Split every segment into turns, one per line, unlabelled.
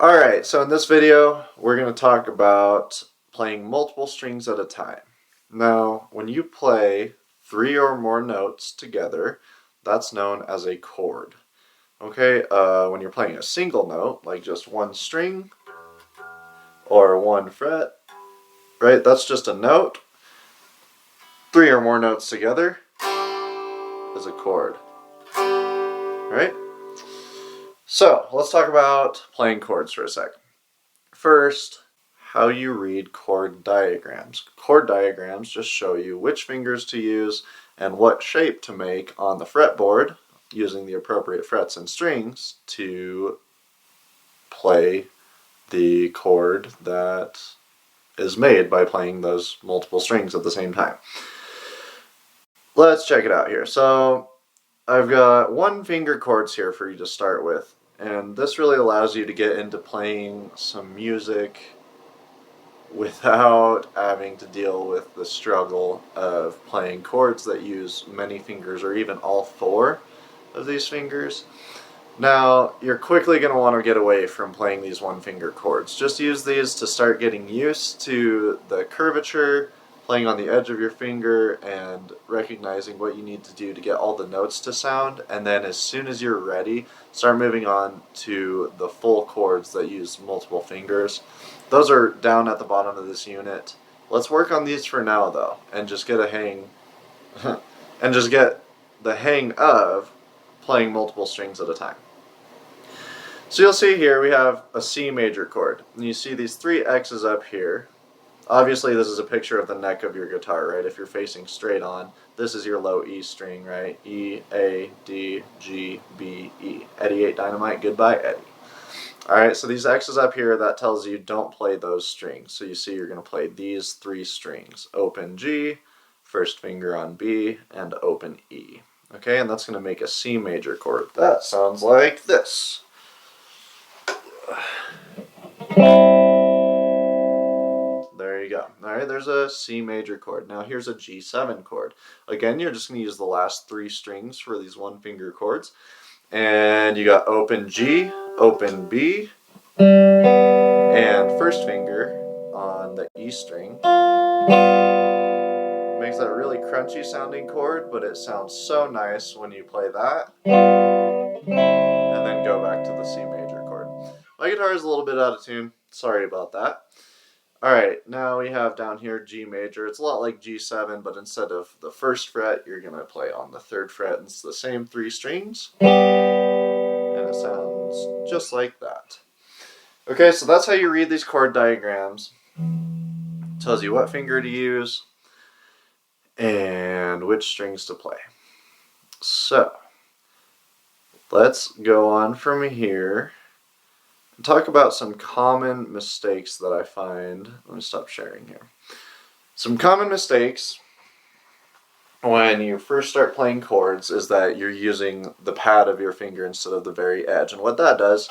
Alright, so in this video, we're going to talk about playing multiple strings at a time. Now, when you play 3 or more notes together, that's known as a chord. Okay, when you're playing a single note, like just one string or one fret, right, that's just a note. 3 or more notes together is a chord. Right? So, let's talk about playing chords for a second. First, how you read chord diagrams. Chord diagrams just show you which fingers to use and what shape to make on the fretboard using the appropriate frets and strings to play the chord that is made by playing those multiple strings at the same time. Let's check it out here. So I've got one finger chords here for you to start with, and this really allows you to get into playing some music without having to deal with the struggle of playing chords that use many fingers or even all 4 of these fingers. Now, you're quickly going to want to get away from playing these one finger chords. Just use these to start getting used to the curvature, playing on the edge of your finger, and recognizing what you need to do to get all the notes to sound. And then as soon as you're ready, start moving on to the full chords that use multiple fingers. Those are down at the bottom of this unit. Let's work on these for now though, and just get a hang and just get the hang of playing multiple strings at a time. So you'll see here we have a C major chord, and you see these 3 X's up here. Obviously this is a picture of the neck of your guitar, right? If you're facing straight on, this is your low E string, right? E, A, D, G, B, E. Eddie ate dynamite, goodbye Eddie. Alright, so these X's up here, that tells you don't play those strings. So you see you're going to play these 3 strings. Open G, first finger on B, and open E. Okay, and that's going to make a C major chord. That sounds like this. There you go. Alright, there's a C major chord. Now here's a G7 chord. Again, you're just going to use the last 3 strings for these one finger chords. And you got open G, open B, and first finger on the E string. Makes that really crunchy sounding chord, but it sounds so nice when you play that. And then go back to the C major chord. My guitar is a little bit out of tune. Sorry about that. Alright, now we have down here G major. It's a lot like G7, but instead of the 1st fret, you're going to play on the 3rd fret. And it's the same 3 strings. And it sounds just like that. Okay, so that's how you read these chord diagrams. It tells you what finger to use and which strings to play. So, let's go on from here and talk about some common mistakes that I find. Let me stop sharing here. Some common mistakes when you first start playing chords is that you're using the pad of your finger instead of the very edge. And what that does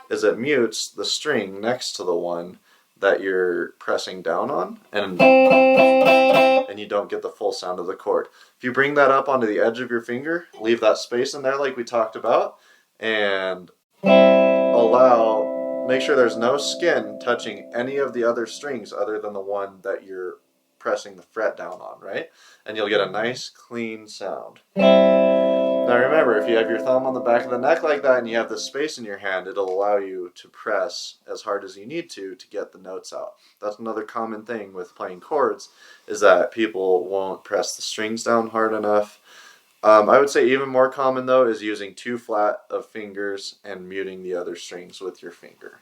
is it mutes the string next to the one that you're pressing down on, and you don't get the full sound of the chord. If you bring that up onto the edge of your finger, leave that space in there like we talked about, and make sure there's no skin touching any of the other strings other than the one that you're pressing the fret down on, right? And you'll get a nice clean sound. Now remember, if you have your thumb on the back of the neck like that and you have this space in your hand, it'll allow you to press as hard as you need to get the notes out. That's another common thing with playing chords, is that people won't press the strings down hard enough. I would say even more common though is using too flat of fingers and muting the other strings with your finger.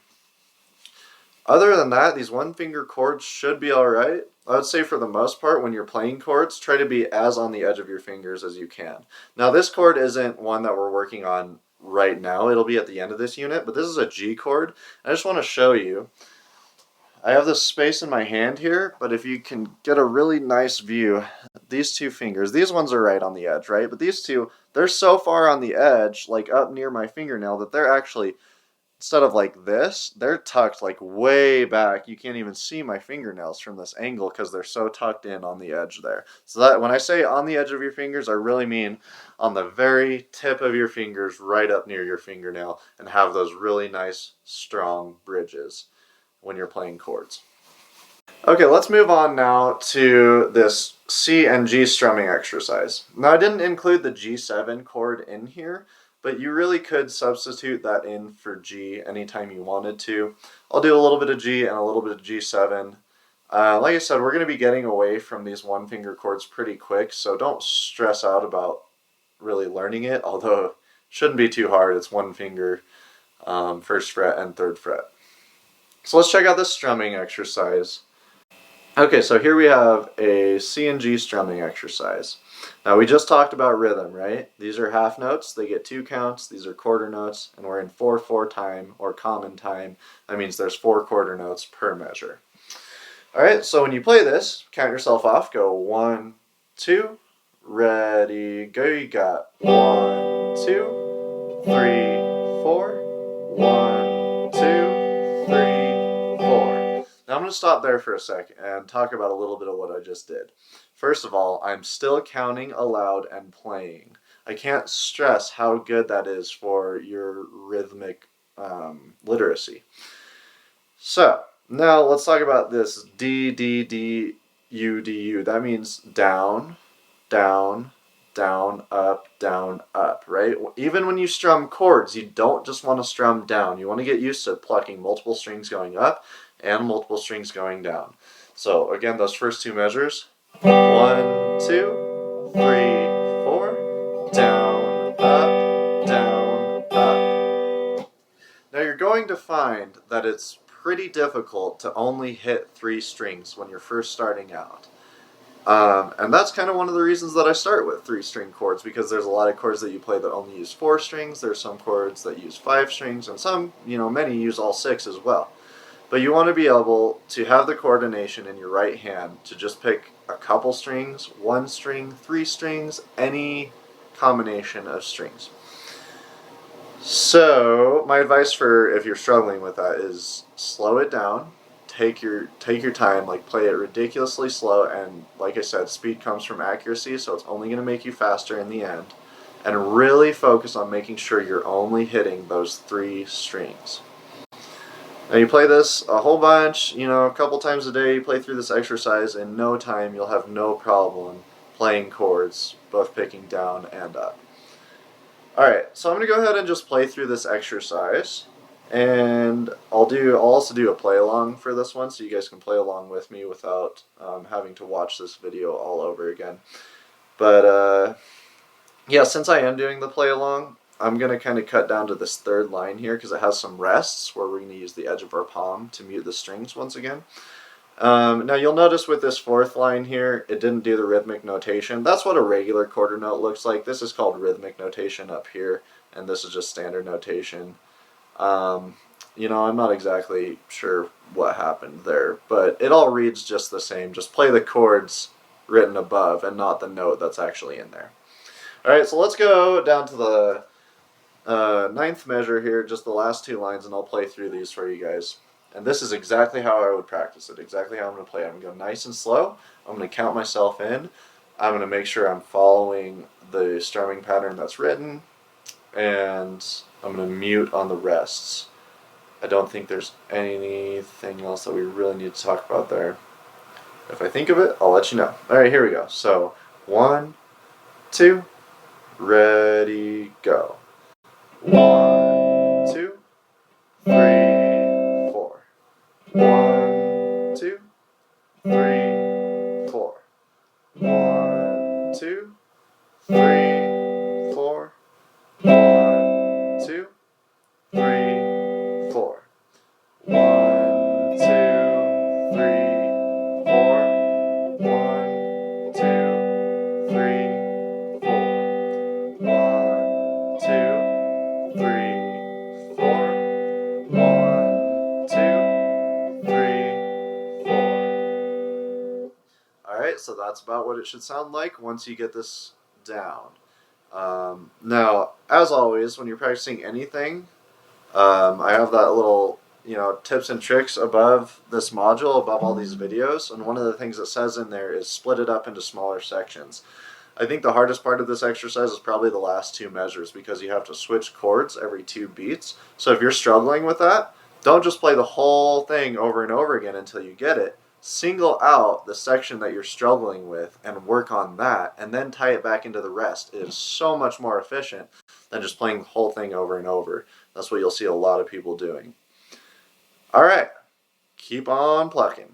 Other than that, these one finger chords should be alright. I would say for the most part, when you're playing chords, try to be as on the edge of your fingers as you can. Now this chord isn't one that we're working on right now. It'll be at the end of this unit, but this is a G chord. I just want to show you. I have this space in my hand here, but if you can get a really nice view, these 2 fingers, these ones are right on the edge, right? But these 2, they're so far on the edge, like up near my fingernail, that they're actually instead of like this, they're tucked like way back. You can't even see my fingernails from this angle because they're so tucked in on the edge there. So that when I say on the edge of your fingers, I really mean on the very tip of your fingers, right up near your fingernail, and have those really nice, strong bridges when you're playing chords. Okay, let's move on now to this C and G strumming exercise. Now, I didn't include the G7 chord in here, but you really could substitute that in for G anytime you wanted to. I'll do a little bit of G and a little bit of G7. Like I said, we're going to be getting away from these one finger chords pretty quick, so don't stress out about really learning it, although it shouldn't be too hard. It's one finger, first fret and third fret. So let's check out this strumming exercise. Okay, so here we have a C and G strumming exercise. Now we just talked about rhythm, right? These are half notes, they get 2 counts, these are quarter notes, and we're in 4/4 time, or common time. That means there's 4 quarter notes per measure. Alright, so when you play this, count yourself off, go 1, 2, ready, go. You got 1, 2, 3, 4, 1, 2, 3, 4. Now I'm going to stop there for a second and talk about a little bit of what I just did. First of all, I'm still counting aloud and playing. I can't stress how good that is for your rhythmic literacy. So, now let's talk about this D, D, D, U, D, U. That means down, down, down, up, right? Even when you strum chords, you don't just want to strum down. You want to get used to plucking multiple strings going up and multiple strings going down. So again, those first 2 measures, 1, 2, 3, 4, down, up, down, up. Now you're going to find that it's pretty difficult to only hit 3 strings when you're first starting out. And that's kind of one of the reasons that I start with 3-string chords, because there's a lot of chords that you play that only use 4 strings, there's some chords that use 5 strings, and some, many use all 6 as well. But you want to be able to have the coordination in your right hand to just pick a couple strings, 1 string, 3 strings, any combination of strings. So my advice for if you're struggling with that is slow it down. Take your time, like play it ridiculously slow, and like I said, speed comes from accuracy, so it's only going to make you faster in the end. And really focus on making sure you're only hitting those 3 strings. Now you play this a whole bunch, a couple times a day, you play through this exercise, in no time you'll have no problem playing chords, both picking down and up. Alright, so I'm going to go ahead and just play through this exercise. And I'll also do a play along for this one, so you guys can play along with me without having to watch this video all over again. But yeah, since I am doing the play along, I'm going to kind of cut down to this 3rd line here because it has some rests where we're going to use the edge of our palm to mute the strings once again. Now you'll notice with this 4th line here, it didn't do the rhythmic notation. That's what a regular quarter note looks like. This is called rhythmic notation up here, and this is just standard notation. I'm not exactly sure what happened there, but it all reads just the same. Just play the chords written above and not the note that's actually in there. Alright, so let's go down to the 9th measure here, just the last 2 lines, and I'll play through these for you guys. And this is exactly how I would practice it, exactly how I'm going to play it. I'm going to go nice and slow, I'm going to count myself in, I'm going to make sure I'm following the strumming pattern that's written, and I'm going to mute on the rests. I don't think there's anything else that we really need to talk about there. If I think of it, I'll let you know. Alright, here we go. So, 1, 2, ready, go. 1, 2, 3, 4. 1, 2, 3, 4. 1, 2, 3, 4. 1, 2, 3, 4. 1, 2, 3, 4. 1, 2, 3, 4. 1, 2, 3, 4. 1, 2, 3, 4. Alright, so that's about what it should sound like once you get this down. Now, as always, when you're practicing anything, I have that little, tips and tricks above this module, above all these videos, and one of the things it says in there is split it up into smaller sections. I think the hardest part of this exercise is probably the last two measures because you have to switch chords every 2 beats. So if you're struggling with that, don't just play the whole thing over and over again until you get it. Single out the section that you're struggling with and work on that, and then tie it back into the rest. It is so much more efficient than just playing the whole thing over and over. That's what you'll see a lot of people doing. All right, keep on plucking.